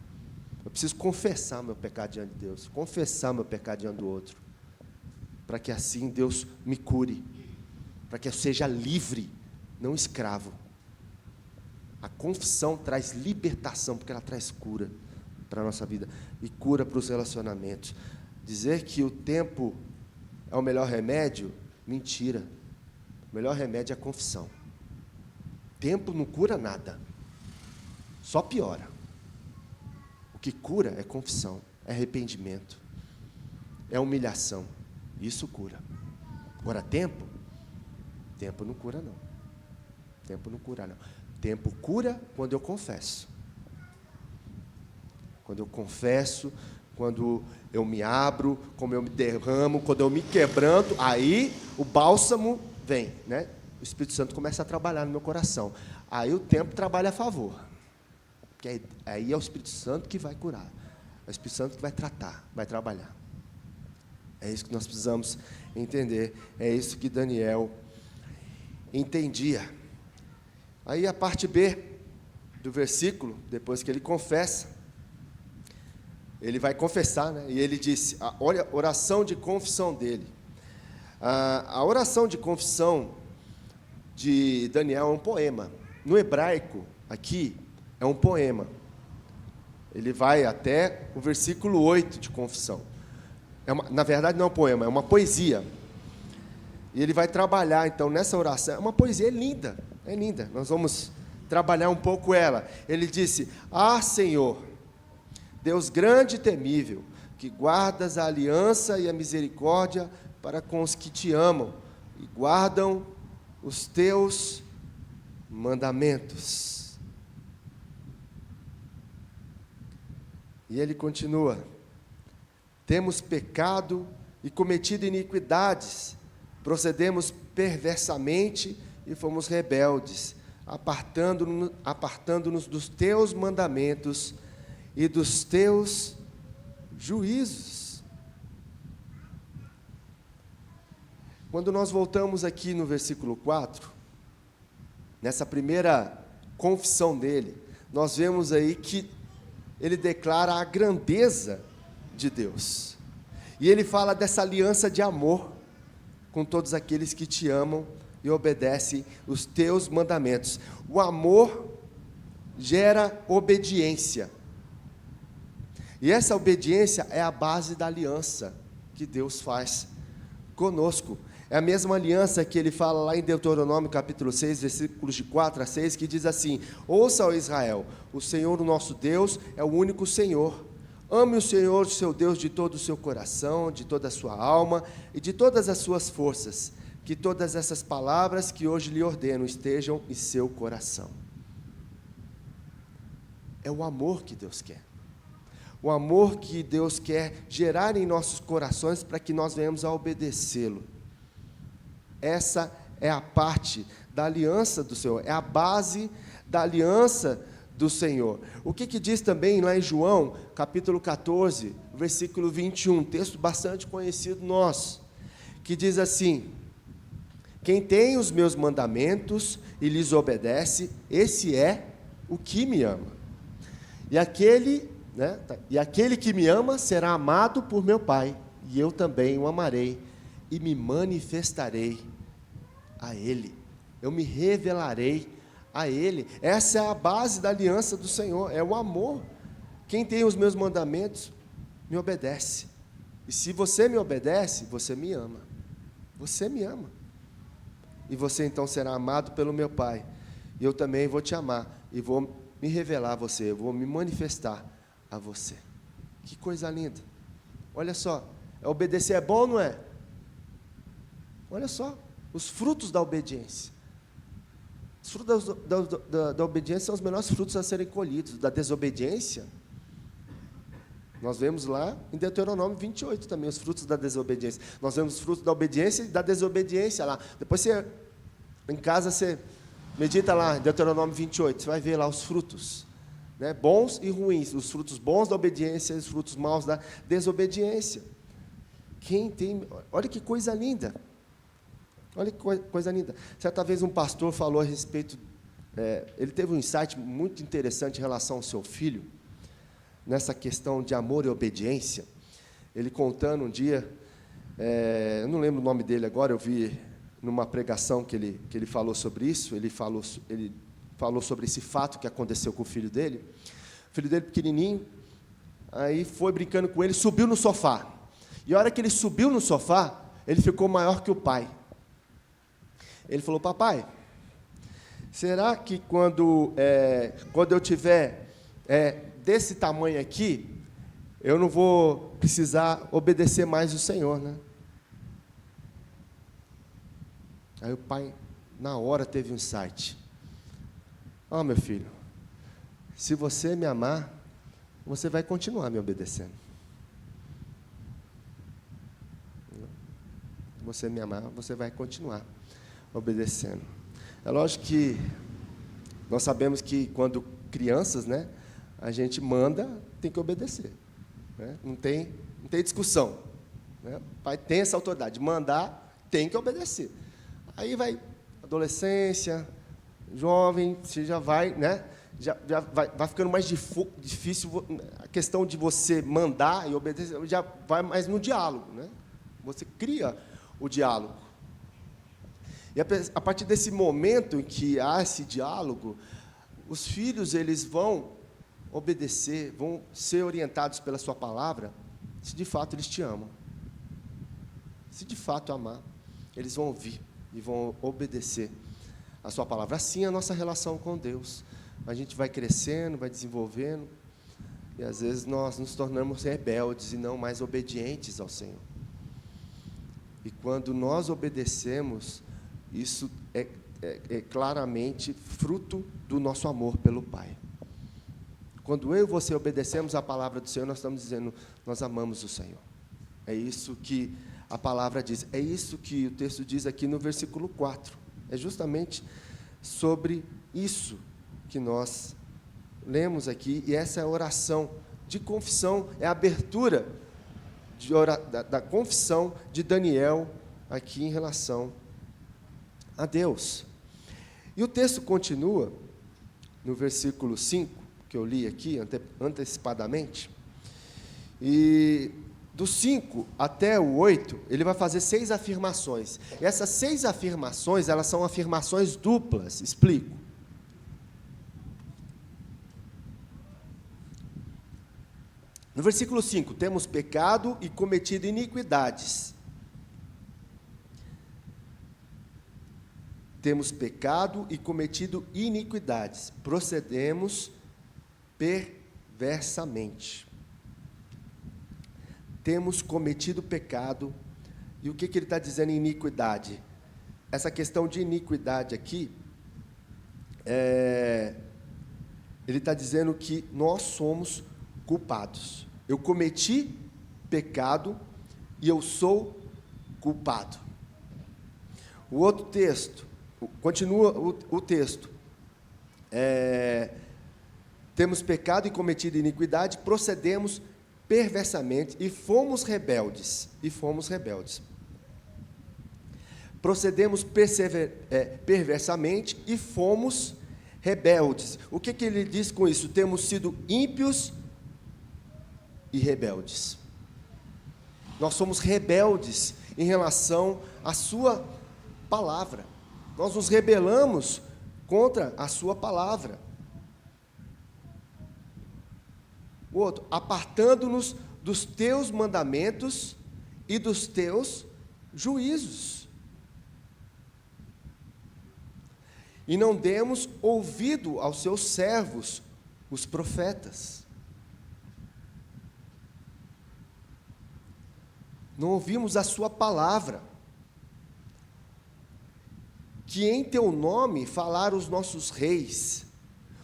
Eu preciso confessar meu pecado diante de Deus, confessar meu pecado diante do outro, para que assim Deus me cure, para que eu seja livre, não escravo. A confissão traz libertação, porque ela traz cura para a nossa vida, e cura para os relacionamentos. Dizer que o tempo é o melhor remédio, mentira. O melhor remédio é a confissão. Tempo não cura nada, só piora. O que cura é confissão, é arrependimento, é humilhação. Isso cura. Agora, tempo não cura não. Tempo não cura não. Tempo cura quando eu confesso. Quando eu confesso, quando eu me abro, como eu me derramo, quando eu me quebranto, aí o bálsamo vem, né? O Espírito Santo começa a trabalhar no meu coração. Aí o tempo trabalha a favor. Porque aí é o Espírito Santo que vai curar. É o Espírito Santo que vai tratar, vai trabalhar. É isso que nós precisamos entender. É isso que Daniel entendia. Aí a parte B do versículo, depois que ele confessa, ele vai confessar, né? E ele disse, olha a oração de confissão dele. A oração de confissão de Daniel é um poema. No hebraico, aqui, é um poema. Ele vai até o versículo 8 de confissão. Na verdade, não é um poema, é uma poesia. E ele vai trabalhar, então, nessa oração. É uma poesia linda, é linda. Nós vamos trabalhar um pouco ela. Ele disse, Senhor, Deus grande e temível, que guardas a aliança e a misericórdia para com os que te amam e guardam os teus mandamentos. E ele continua, temos pecado e cometido iniquidades, procedemos perversamente e fomos rebeldes, apartando-nos dos teus mandamentos e dos teus juízos. Quando nós voltamos aqui no versículo 4, nessa primeira confissão dele, nós vemos aí que ele declara a grandeza de Deus. E ele fala dessa aliança de amor com todos aqueles que te amam e obedecem os teus mandamentos. O amor gera obediência. E essa obediência é a base da aliança que Deus faz conosco. É a mesma aliança que ele fala lá em Deuteronômio capítulo 6, versículos de 4 a 6, que diz assim, ouça, ó Israel, o Senhor, o nosso Deus, é o único Senhor. Ame o Senhor, seu Deus, de todo o seu coração, de toda a sua alma e de todas as suas forças. Que todas essas palavras que hoje lhe ordeno estejam em seu coração. É o amor que Deus quer. O amor que Deus quer gerar em nossos corações para que nós venhamos a obedecê-lo. Essa é a parte da aliança do Senhor, é a base da aliança do Senhor. O que diz também lá em João, capítulo 14, versículo 21, texto bastante conhecido nosso, que diz assim, quem tem os meus mandamentos e lhes obedece, esse é o que me ama. E aquele que me ama será amado por meu Pai, e eu também o amarei, e me manifestarei a Ele. Eu me revelarei a Ele. Essa é a base da aliança do Senhor, é o amor. Quem tem os meus mandamentos, me obedece. E se você me obedece, você me ama. Você me ama. E você então será amado pelo meu Pai. E eu também vou te amar, e vou me revelar a você, eu vou me manifestar a você. Que coisa linda. Olha só, obedecer é bom ou não é? Olha só, os frutos da obediência. Os frutos da obediência são os melhores frutos a serem colhidos. Da desobediência, nós vemos lá em Deuteronômio 28 também, os frutos da desobediência. Nós vemos os frutos da obediência e da desobediência lá. Depois você, em casa, você medita lá em Deuteronômio 28, você vai ver lá os frutos, né, bons e ruins, os frutos bons da obediência e os frutos maus da desobediência. Olha que coisa linda. Olha que coisa linda. Certa vez um pastor falou a respeito, ele teve um insight muito interessante em relação ao seu filho. nessa questão de amor e obediência. Ele contando um dia, eu não lembro o nome dele agora, eu vi numa pregação que ele falou sobre isso, ele falou sobre esse fato que aconteceu com o filho dele pequenininho, aí foi brincando com ele, subiu no sofá, e a hora que ele subiu no sofá, ele ficou maior que o pai. Ele falou: papai, será que quando eu tiver desse tamanho aqui, eu não vou precisar obedecer mais o Senhor, né? Aí o pai, na hora, teve um insight. Meu filho, se você me amar, você vai continuar me obedecendo. Se você me amar, você vai continuar obedecendo. É lógico que nós sabemos que quando crianças, né, a gente manda, tem que obedecer, né? Não tem discussão, né? O pai tem essa autoridade, mandar, tem que obedecer. Aí vai adolescência, jovem, você já vai, né? Já vai ficando mais difícil a questão de você mandar e obedecer, já vai mais no diálogo, né? Você cria o diálogo. E a partir desse momento em que há esse diálogo, os filhos, eles vão obedecer, vão ser orientados pela sua palavra, se de fato eles te amam. Se de fato amar, eles vão ouvir e vão obedecer a sua palavra. Assim é a nossa relação com Deus. A gente vai crescendo, vai desenvolvendo, e às vezes nós nos tornamos rebeldes e não mais obedientes ao Senhor. E quando nós obedecemos, isso é claramente fruto do nosso amor pelo Pai. Quando eu e você obedecemos a palavra do Senhor, nós estamos dizendo, nós amamos o Senhor. É isso que a palavra diz. É isso que o texto diz aqui no versículo 4. É justamente sobre isso que nós lemos aqui, e essa é a oração de confissão, é a abertura da confissão de Daniel aqui em relação a Deus. E o texto continua no versículo 5, que eu li aqui antecipadamente, e do 5 até o 8, ele vai fazer 6 afirmações. E essas 6 afirmações, elas são afirmações duplas, explico. No versículo 5, temos pecado e cometido iniquidades. Temos pecado e cometido iniquidades. Procedemos perversamente. Temos cometido pecado. E o que ele está dizendo em iniquidade? Essa questão de iniquidade aqui, ele está dizendo que nós somos culpados. Eu cometi pecado e eu sou culpado. O outro texto, continua o texto. Temos pecado e cometido iniquidade, procedemos perversamente e fomos rebeldes. Procedemos perversamente e fomos rebeldes. O que ele diz com isso? Temos sido ímpios e rebeldes. Nós somos rebeldes em relação à sua palavra. Nós nos rebelamos contra a sua palavra. O outro, apartando-nos dos teus mandamentos e dos teus juízos. E não demos ouvido aos seus servos, os profetas. Não ouvimos a sua palavra, que em teu nome falaram os nossos reis,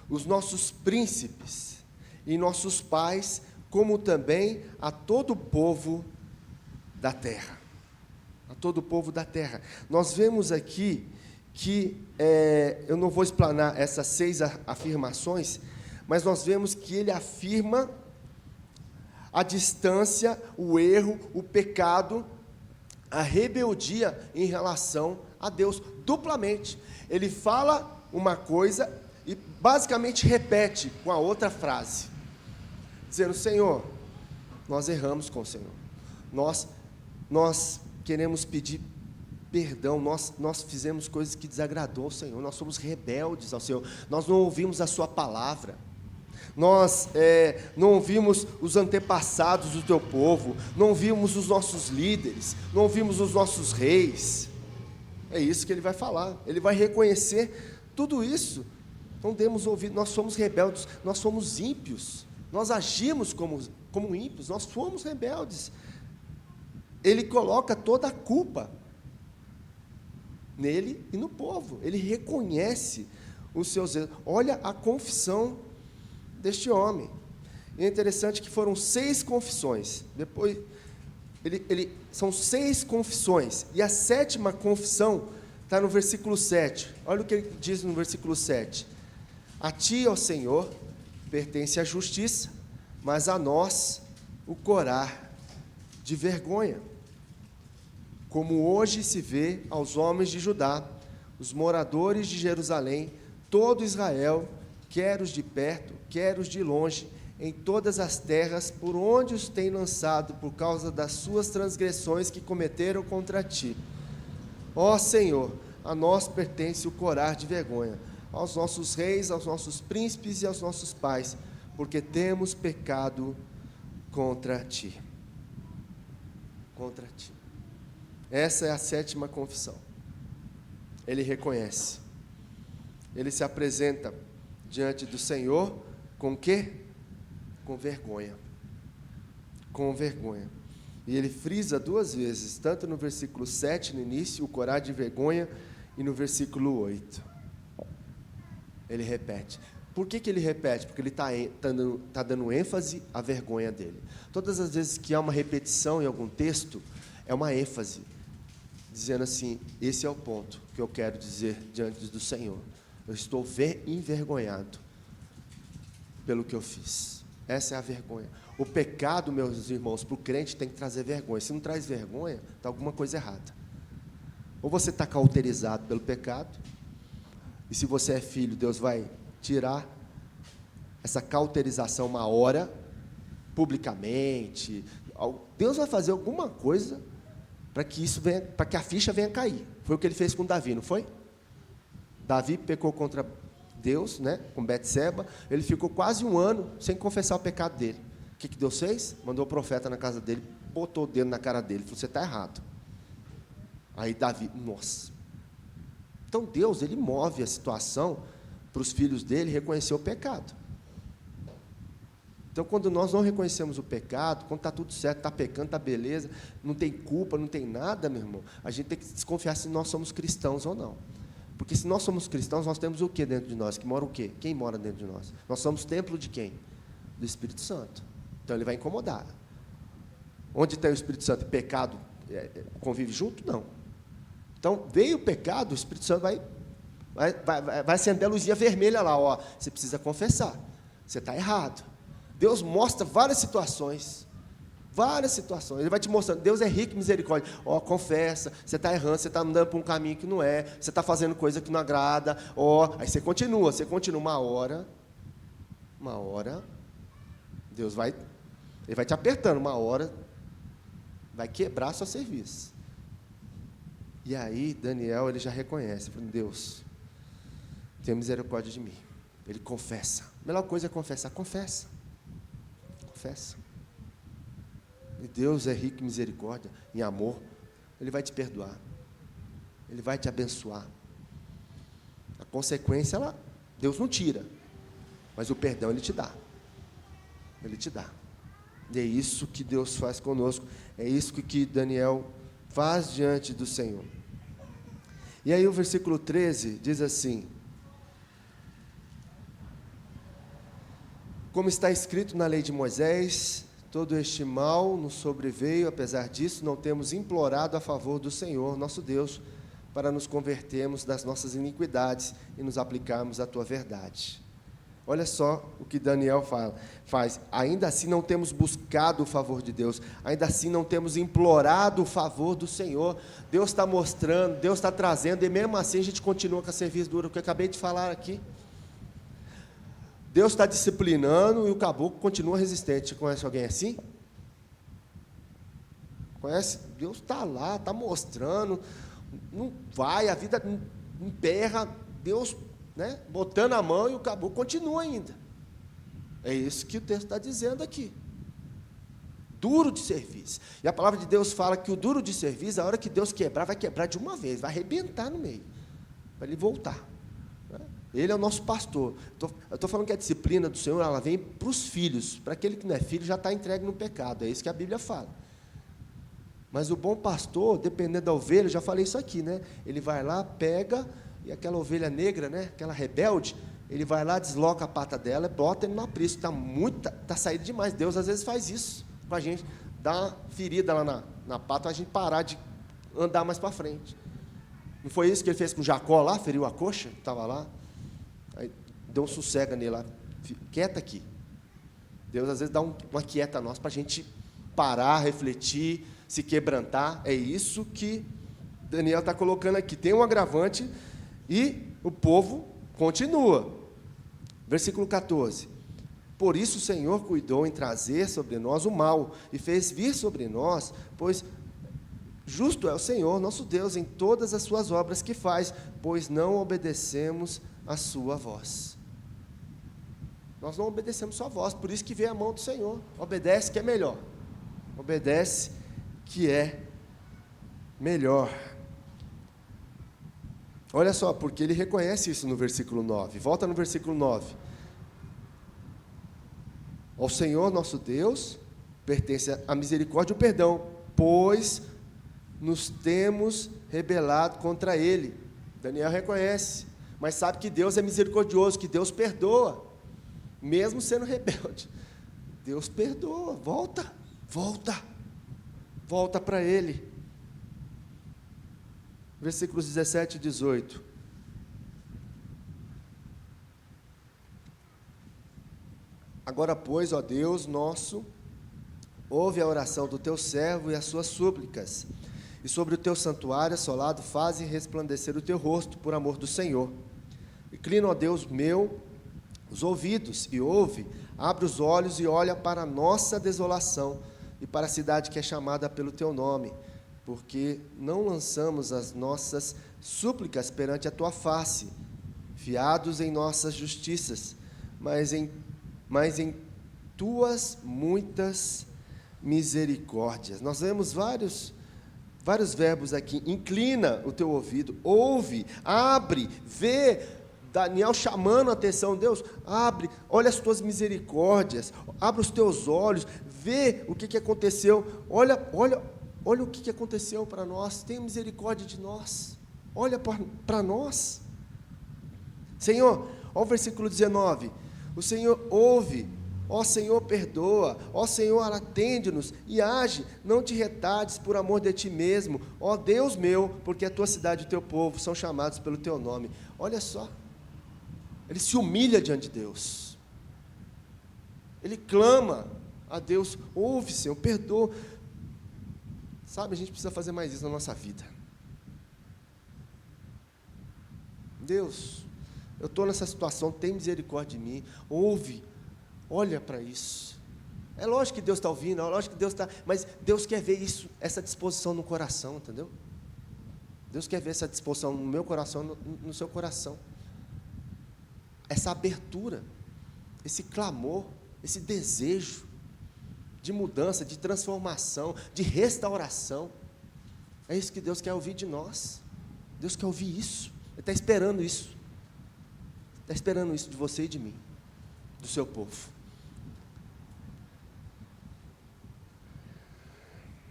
os nossos príncipes e nossos pais, como também a todo o povo da terra. A todo o povo da terra. Nós vemos aqui que, eu não vou explanar essas 6 afirmações, mas nós vemos que ele afirma a distância, o erro, o pecado, a rebeldia em relação a Deus, duplamente. Ele fala uma coisa e basicamente repete com a outra frase. dizendo: Senhor, nós erramos com o Senhor, nós queremos pedir perdão, nós fizemos coisas que desagradou ao Senhor, nós somos rebeldes ao Senhor, nós não ouvimos a sua palavra, nós não ouvimos os antepassados do teu povo, não ouvimos os nossos líderes, não ouvimos os nossos reis. É isso que ele vai falar, ele vai reconhecer tudo isso. Não demos ouvido, nós somos rebeldes, nós somos ímpios, nós agimos como ímpios, nós fomos rebeldes. Ele coloca toda a culpa nele e no povo, ele reconhece os seus erros. Olha a confissão deste homem. E é interessante que foram 6 confissões, depois, são 6 confissões, e a 7ª confissão está no versículo 7, olha o que ele diz no versículo 7, a ti, ó Senhor, pertence a justiça, mas a nós o corar de vergonha, como hoje se vê aos homens de Judá, os moradores de Jerusalém, todo Israel, quer os de perto, quer os de longe, em todas as terras por onde os tem lançado, por causa das suas transgressões que cometeram contra ti. Ó Senhor, a nós pertence o corar de vergonha, aos nossos reis, aos nossos príncipes e aos nossos pais, porque temos pecado contra ti. Contra ti. Essa é a 7ª confissão. Ele reconhece. Ele se apresenta diante do Senhor com o quê? Com vergonha. Com vergonha. E ele frisa 2 vezes, tanto no versículo 7, no início, o corar de vergonha, e no versículo 8. Ele repete. Por que ele repete? Porque ele está dando ênfase à vergonha dele. Todas as vezes que há uma repetição em algum texto, é uma ênfase, dizendo assim: esse é o ponto que eu quero dizer diante do Senhor. Eu estou envergonhado pelo que eu fiz. Essa é a vergonha. O pecado, meus irmãos, para o crente tem que trazer vergonha. Se não traz vergonha, está alguma coisa errada. Ou você está cauterizado pelo pecado, e se você é filho, Deus vai tirar essa cauterização uma hora, publicamente. Deus vai fazer alguma coisa para que isso venha, para que a ficha venha cair. Foi o que ele fez com Davi, não foi? Davi pecou contra Deus, né, com Betseba. Ele ficou quase 1 ano sem confessar o pecado dele. O que Deus fez? Mandou o profeta na casa dele, botou o dedo na cara dele, falou: você está errado. Aí Davi, nossa. Então Deus, ele move a situação para os filhos dele reconhecer o pecado. Então, quando nós não reconhecemos o pecado, quando está tudo certo, está pecando, está beleza, não tem culpa, não tem nada, meu irmão, a gente tem que desconfiar se nós somos cristãos ou não. Porque se nós somos cristãos, nós temos o que dentro de nós? Que mora o quê? Quem mora dentro de nós? Nós somos templo de quem? Do Espírito Santo. Então, ele vai incomodar. Onde tem o Espírito Santo e pecado convive junto? Não. Então, veio o pecado, o Espírito Santo vai acender a luzinha vermelha lá, ó, você precisa confessar, você está errado. Deus mostra várias situações, ele vai te mostrando, Deus é rico em misericórdia, ó, confessa, você está errando, você está andando por um caminho que não é, você está fazendo coisa que não agrada, ó, aí você continua, uma hora, Deus ele vai te apertando, uma hora, vai quebrar a sua serviço. E aí, Daniel, ele já reconhece, falando: Deus, tenha misericórdia de mim. Ele confessa. A melhor coisa é confessar. Confessa. E Deus é rico em misericórdia, em amor. Ele vai te perdoar. Ele vai te abençoar. A consequência, Deus não tira. Mas o perdão Ele te dá. Ele te dá. E é isso que Deus faz conosco. É isso que Daniel faz diante do Senhor. E aí o versículo 13 diz assim: como está escrito na lei de Moisés, todo este mal nos sobreveio, apesar disso, não temos implorado a favor do Senhor, nosso Deus, para nos convertermos das nossas iniquidades e nos aplicarmos à tua verdade. Olha só o que Daniel faz. Ainda assim não temos buscado o favor de Deus, ainda assim não temos implorado o favor do Senhor. Deus está mostrando, Deus está trazendo, e mesmo assim a gente continua com a serviço dura, o que eu acabei de falar aqui. Deus está disciplinando e o caboclo continua resistente. Você conhece alguém assim? Conhece? Deus está lá, está mostrando, não vai, a vida emperra, Deus, né, botando a mão e o caboclo continua ainda. É isso que o texto está dizendo aqui. Duro de serviço. E a palavra de Deus fala que o duro de serviço, a hora que Deus quebrar, vai quebrar de uma vez, vai arrebentar no meio, para ele voltar. Ele é o nosso pastor. Eu estou falando que a disciplina do Senhor, ela vem para os filhos. Para aquele que não é filho, já está entregue no pecado. É isso que a Bíblia fala. Mas o bom pastor, dependendo da ovelha, eu já falei isso aqui, né? Ele vai lá, pega, e aquela ovelha negra, né? Aquela rebelde, ele vai lá, desloca a pata dela, bota ele no aprisco. Está saído demais. Deus às vezes faz isso com a gente, dá uma ferida lá na pata, para a gente parar de andar mais para frente. Não foi isso que ele fez com Jacó lá, feriu a coxa, estava lá, aí deu um sossego nele lá, quieta aqui. Deus às vezes dá uma quieta a nós, para a gente parar, refletir, se quebrantar. É isso que Daniel está colocando aqui. Tem um agravante e o povo continua. Versículo 14. Por isso o Senhor cuidou em trazer sobre nós o mal, e fez vir sobre nós, pois justo é o Senhor, nosso Deus, em todas as suas obras que faz, pois não obedecemos a sua voz. Nós não obedecemos sua voz, por isso que veio a mão do Senhor. Obedece que é melhor. Obedece que é melhor. Olha só, porque ele reconhece isso no versículo 9. Volta no versículo 9. Ao Senhor nosso Deus pertence a misericórdia e o perdão, pois nos temos rebelado contra Ele. Daniel reconhece, mas sabe que Deus é misericordioso, que Deus perdoa, mesmo sendo rebelde. Deus perdoa, volta para Ele. Versículos 17 e 18. Agora, pois, ó Deus nosso, ouve a oração do teu servo e as suas súplicas, e sobre o teu santuário assolado faze resplandecer o teu rosto, por amor do Senhor. Inclina, ó Deus meu, os ouvidos e ouve, abre os olhos e olha para a nossa desolação e para a cidade que é chamada pelo teu nome, porque não lançamos as nossas súplicas perante a tua face, fiados em nossas justiças, mas em tuas muitas misericórdias. Nós vemos vários verbos aqui. Inclina o teu ouvido, ouve, abre, vê. Daniel chamando a atenção, Deus, abre, olha as tuas misericórdias, abre os teus olhos, vê o que aconteceu, olha o que aconteceu para nós, tenha misericórdia de nós, olha para nós. Senhor, olha o versículo 19, o Senhor ouve, ó Senhor perdoa, ó Senhor atende-nos e age, não te retardes por amor de ti mesmo, ó Deus meu, porque a tua cidade e o teu povo são chamados pelo teu nome. Olha só, ele se humilha diante de Deus, ele clama a Deus, ouve Senhor, perdoa. Sabe, a gente precisa fazer mais isso na nossa vida. Deus, eu estou nessa situação, tem misericórdia de mim, ouve, olha para isso. É lógico que Deus está ouvindo, é lógico que Deus está, mas Deus quer ver isso, essa disposição no coração, entendeu? Deus quer ver essa disposição no meu coração, no seu coração. Essa abertura, esse clamor, esse desejo de mudança, de transformação, de restauração. É isso que Deus quer ouvir de nós. Deus quer ouvir isso. Ele está esperando isso. Está esperando isso de você e de mim, do seu povo.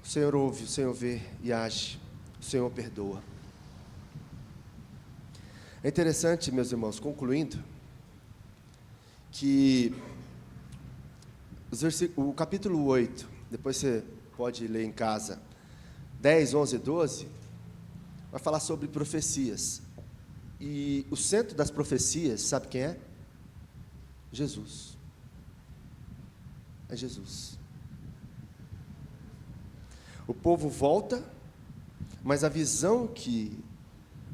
O Senhor ouve, o Senhor vê e age. O Senhor perdoa. É interessante, meus irmãos, concluindo, que o capítulo 8, depois você pode ler em casa, 10, 11 e 12, vai falar sobre profecias. E o centro das profecias, sabe quem é? Jesus. É Jesus. O povo volta, mas a visão que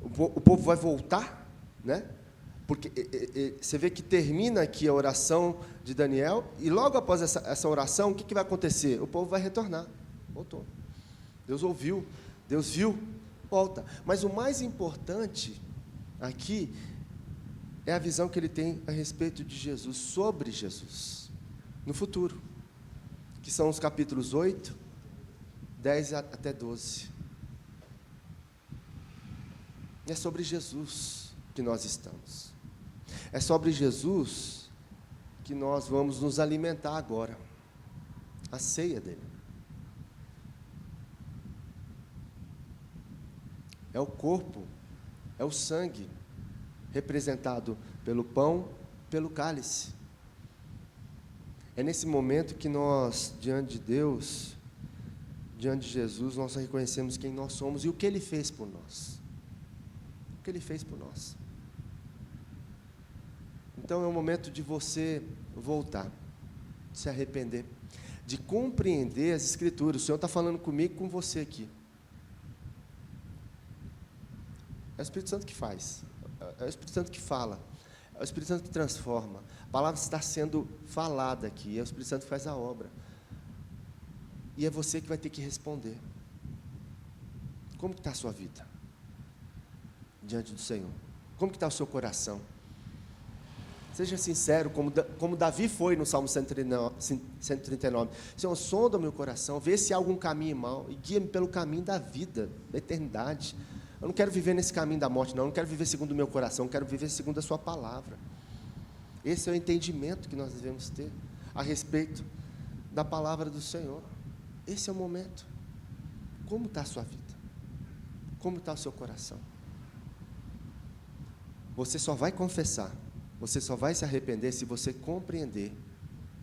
o povo vai voltar, né? Porque você vê que termina aqui a oração de Daniel, e logo após essa oração, o que vai acontecer? O povo vai retornar. Voltou. Deus ouviu, Deus viu, volta. Mas o mais importante aqui é a visão que ele tem a respeito de Jesus, sobre Jesus, no futuro, que são os capítulos 8, 10 até 12. É sobre Jesus que nós estamos. É sobre Jesus que nós vamos nos alimentar agora, a ceia dele. É o corpo, é o sangue, representado pelo pão, pelo cálice. É nesse momento que nós, diante de Deus, diante de Jesus, nós reconhecemos quem nós somos e o que Ele fez por nós. O que Ele fez por nós. Então é o momento de você voltar, de se arrepender, de compreender as Escrituras. O Senhor está falando comigo e com você aqui. É o Espírito Santo que faz, é o Espírito Santo que fala, é o Espírito Santo que transforma. A palavra está sendo falada aqui, é o Espírito Santo que faz a obra. E é você que vai ter que responder. Como está a sua vida diante do Senhor? Como está o seu coração? Seja sincero, como Davi foi no Salmo 139. Senhor, sonda o meu coração, vê se há algum caminho mau e guia-me pelo caminho da vida, da eternidade. Eu não quero viver nesse caminho da morte, não. Eu não quero viver segundo o meu coração, eu quero viver segundo a sua palavra. Esse é o entendimento que nós devemos ter a respeito da palavra do Senhor. Esse é o momento. Como está a sua vida? Como está o seu coração? Você só vai confessar, você só vai se arrepender se você compreender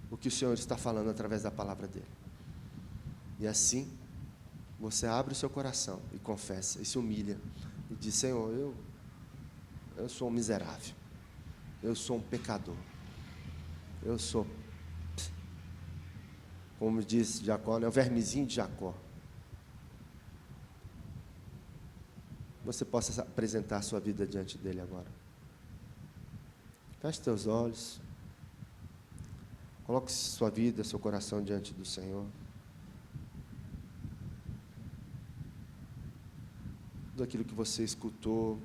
o que o Senhor está falando através da palavra dele. E assim, você abre o seu coração e confessa, e se humilha, e diz: Senhor, eu sou um miserável, eu sou um pecador, eu sou, como diz Jacó, né, o vermezinho de Jacó. Você possa apresentar a sua vida diante dele agora. Feche teus olhos, coloque sua vida, seu coração diante do Senhor. Tudo aquilo que você escutou,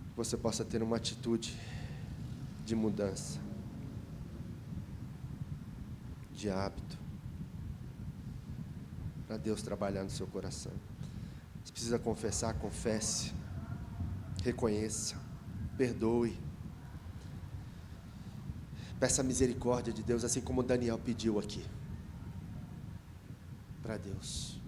que você possa ter uma atitude de mudança, de hábito, para Deus trabalhar no seu coração. Se precisa confessar, confesse, reconheça, perdoe, peça misericórdia de Deus, assim como Daniel pediu aqui, para Deus.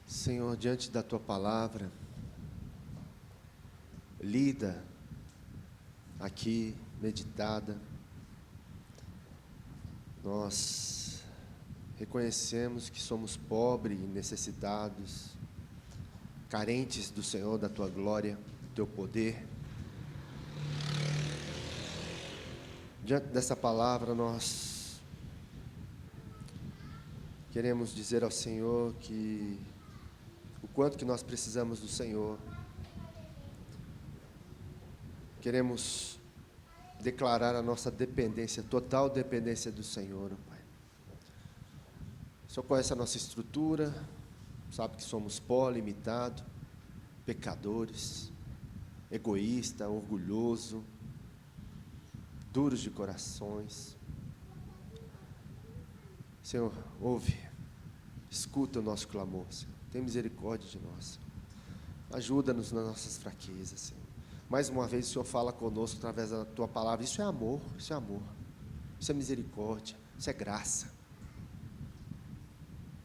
Senhor, diante da Tua palavra, lida aqui meditada, nós reconhecemos que somos pobres e necessitados, carentes do Senhor, da Tua glória, do Teu poder. Diante dessa palavra, nós queremos dizer ao Senhor que o quanto que nós precisamos do Senhor. Queremos declarar a nossa dependência, total dependência do Senhor, Pai. O Senhor conhece a nossa estrutura, sabe que somos pó, limitado, pecadores, egoísta, orgulhoso, duros de corações. Senhor, ouve, escuta o nosso clamor, Senhor. Tem misericórdia de nós. Ajuda-nos nas nossas fraquezas, Senhor. Mais uma vez o Senhor fala conosco através da Tua palavra. Isso é amor, isso é amor. Isso é misericórdia, isso é graça.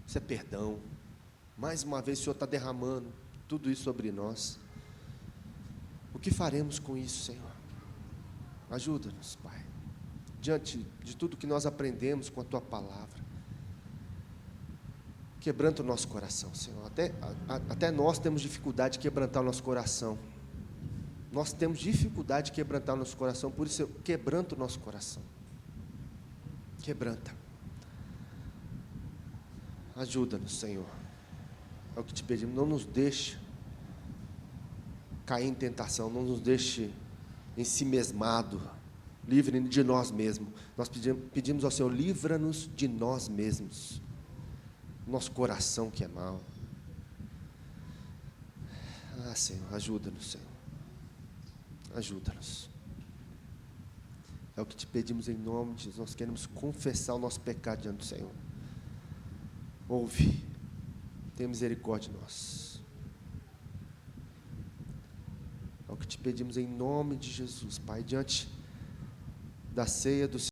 Isso é perdão. Mais uma vez o Senhor está derramando tudo isso sobre nós. O que faremos com isso, Senhor? Ajuda-nos, Pai. Diante de tudo que nós aprendemos com a Tua palavra, quebranta o nosso coração, Senhor. Até nós temos dificuldade de quebrantar o nosso coração. Nós temos dificuldade de quebrantar o nosso coração, por isso quebranta o nosso coração. Quebranta. Ajuda-nos, Senhor. É o que te pedimos. Não nos deixe cair em tentação, não nos deixe ensimesmado, livre de nós mesmos. Nós pedimos ao Senhor, livra-nos de nós mesmos, nosso coração que é mau. Senhor, ajuda-nos, Senhor, ajuda-nos. É o que te pedimos em nome de Jesus. Nós queremos confessar o nosso pecado diante do Senhor. Ouve, tenha misericórdia de nós. É o que te pedimos em nome de Jesus, Pai, diante da ceia do Senhor.